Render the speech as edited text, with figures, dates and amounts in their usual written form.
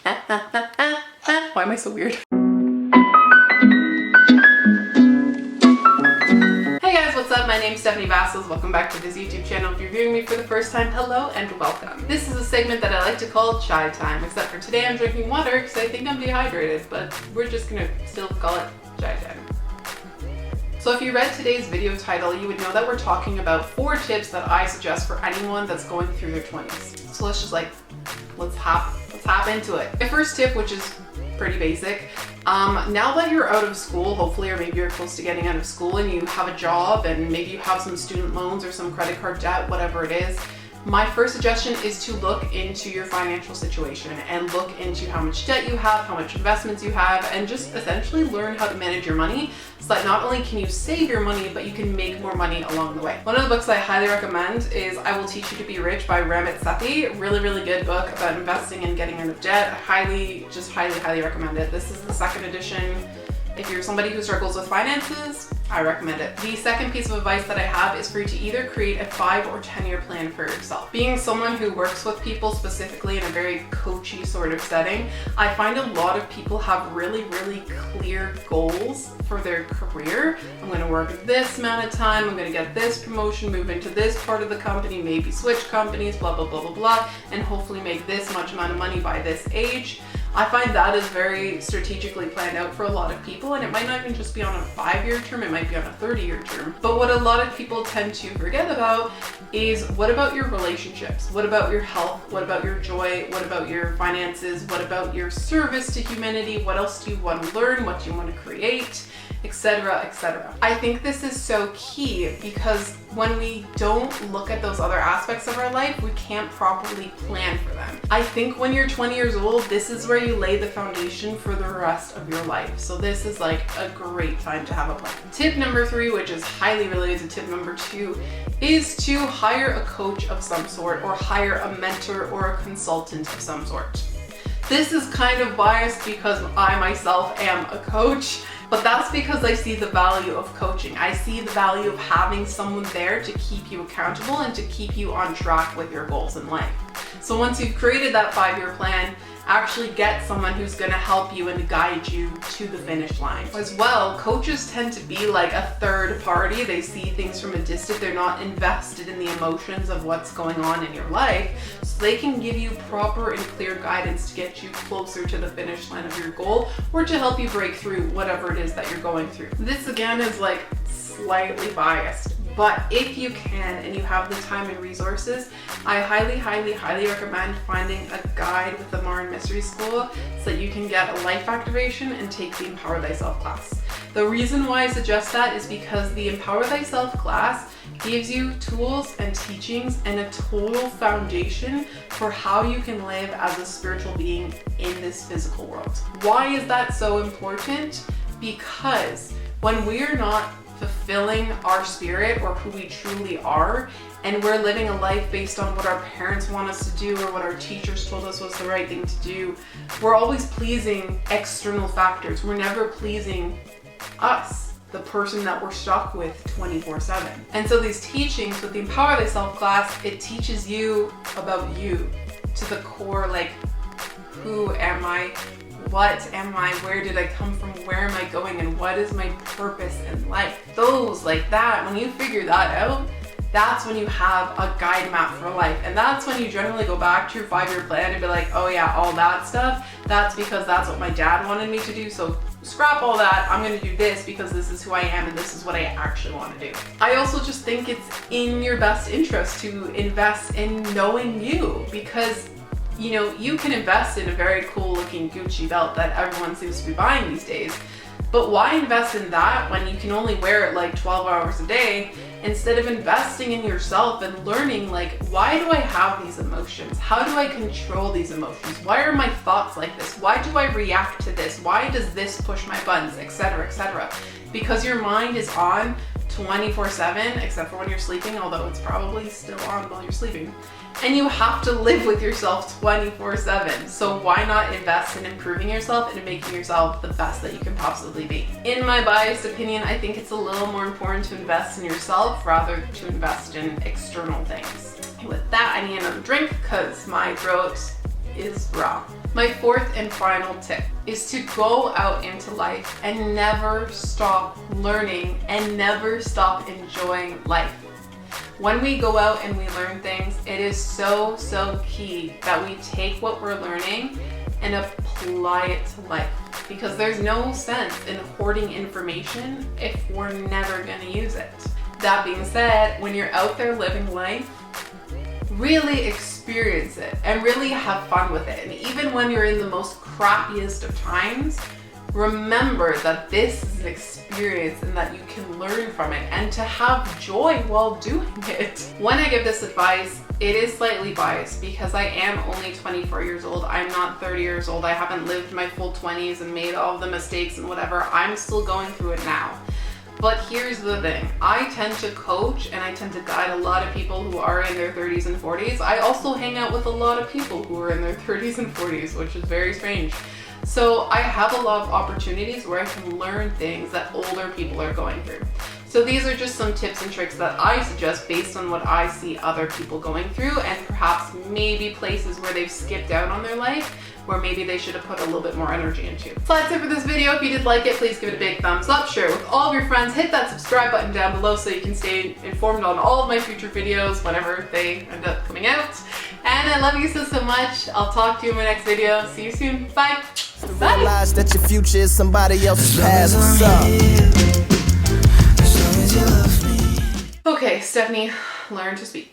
Why am I so weird? Hey guys, what's up? My name's Stephanie Vassals. Welcome back to this YouTube channel. If you're viewing me for the first time, hello and welcome. This is a segment that I like to call chai time, except for today I'm drinking water because I think I'm dehydrated, but we're just gonna still call it chai time. So if you read today's video title, you would know that we're talking about 4 tips that I suggest for anyone that's going through their 20s. So let's hop into it. My first tip, which is pretty basic, now that you're out of school, hopefully, or maybe you're close to getting out of school and you have a job and maybe you have some student loans or some credit card debt, whatever it is, my first suggestion is to look into your financial situation and look into how much debt you have, how much investments you have, and just essentially learn how to manage your money so that not only can you save your money, but you can make more money along the way. One of the books I highly recommend is I Will Teach You to Be Rich by Ramit Sethi. Really, really good book about investing and getting out of debt. I highly recommend it. This is the 2nd edition. If you're somebody who struggles with finances, I recommend it. The second piece of advice that I have is for you to either create a 5 or 10-year plan for yourself. Being someone who works with people specifically in a very coachy sort of setting, I find a lot of people have really, really clear goals for their career. I'm going to work this amount of time, I'm going to get this promotion, move into this part of the company, maybe switch companies, blah, blah, blah, blah, blah, and hopefully make this much amount of money by this age. I find that is very strategically planned out for a lot of people, and it might not even just be on a 5-year term, it might be on a 30-year term. But what a lot of people tend to forget about is, what about your relationships? What about your health? What about your joy? What about your finances? What about your service to humanity? What else do you want to learn? What do you want to create? Etc., etc. I think this is so key because when we don't look at those other aspects of our life, we can't properly plan for them. I think when you're 20 years old, this is where you lay the foundation for the rest of your life. So this is like a great time to have a plan. Tip number 3, which is highly related to tip number 2, is to hire a coach of some sort or hire a mentor or a consultant of some sort. This is kind of biased because I myself am a coach, but that's because I see the value of coaching. I see the value of having someone there to keep you accountable and to keep you on track with your goals in life. So once you've created that 5-year plan, actually get someone who's going to help you and guide you to the finish line. As well, coaches tend to be like a third party. They see things from a distance. They're not invested in the emotions of what's going on in your life. So they can give you proper and clear guidance to get you closer to the finish line of your goal or to help you break through whatever it is that you're going through. This again is like slightly biased. But if you can and you have the time and resources, I highly recommend finding a guide with the Martin Mystery School so that you can get a life activation and take the Empower Thyself class. The reason why I suggest that is because the Empower Thyself class gives you tools and teachings and a total foundation for how you can live as a spiritual being in this physical world. Why is that so important? Because when we're not fulfilling our spirit or who we truly are, and we're living a life based on what our parents want us to do or what our teachers told us was the right thing to do, we're always pleasing external factors. We're never pleasing us, the person that we're stuck with 24/7. And so these teachings with the Empower Thyself class, it teaches you about you to the core, like, who am I? What am I? Where did I come from? Where am I going? And what is my purpose in life? Those like that, when you figure that out, that's when you have a guide map for life. And that's when you generally go back to your 5-year plan and be like, oh yeah, all that stuff, that's because that's what my dad wanted me to do. So scrap all that. I'm going to do this because this is who I am and this is what I actually want to do. I also just think it's in your best interest to invest in knowing you, because you know, you can invest in a very cool looking Gucci belt that everyone seems to be buying these days, but why invest in that when you can only wear it like 12 hours a day, instead of investing in yourself and learning, like, why do I have these emotions? How do I control these emotions? Why are my thoughts like this? Why do I react to this? Why does this push my buttons, etc., etc.? Because your mind is on 24/7, except for when you're sleeping, although it's probably still on while you're sleeping. And you have to live with yourself 24/7. So why not invest in improving yourself and making yourself the best that you can possibly be? In my biased opinion, I think it's a little more important to invest in yourself rather to invest in external things. And with that, I need another drink because my throat is raw. My fourth and final tip is to go out into life and never stop learning and never stop enjoying life. When we go out and we learn things, it is so key that we take what we're learning and apply it to life, because there's no sense in hoarding information if we're never going to use it. That being said, when you're out there living life, really experience it and really have fun with it. And even when you're in the most crappiest of times, remember that this is an experience and that you can learn from it and to have joy while doing it. When I give this advice, it is slightly biased because I am only 24 years old. I'm not 30 years old. I haven't lived my full 20s and made all the mistakes and whatever. I'm still going through it now. But here's the thing, I tend to coach and I tend to guide a lot of people who are in their 30s and 40s. I also hang out with a lot of people who are in their 30s and 40s, which is very strange. So I have a lot of opportunities where I can learn things that older people are going through. So these are just some tips and tricks that I suggest based on what I see other people going through, and perhaps maybe places where they've skipped out on their life, where maybe they should have put a little bit more energy into. So that's it for this video. If you did like it, please give it a big thumbs up, share it with all of your friends, hit that subscribe button down below so you can stay informed on all of my future videos whenever they end up coming out. And I love you so much. I'll talk to you in my next video. See you soon. Bye. Bye. Realize that your future is somebody else's past. What's up? Okay, Stephanie, learn to speak.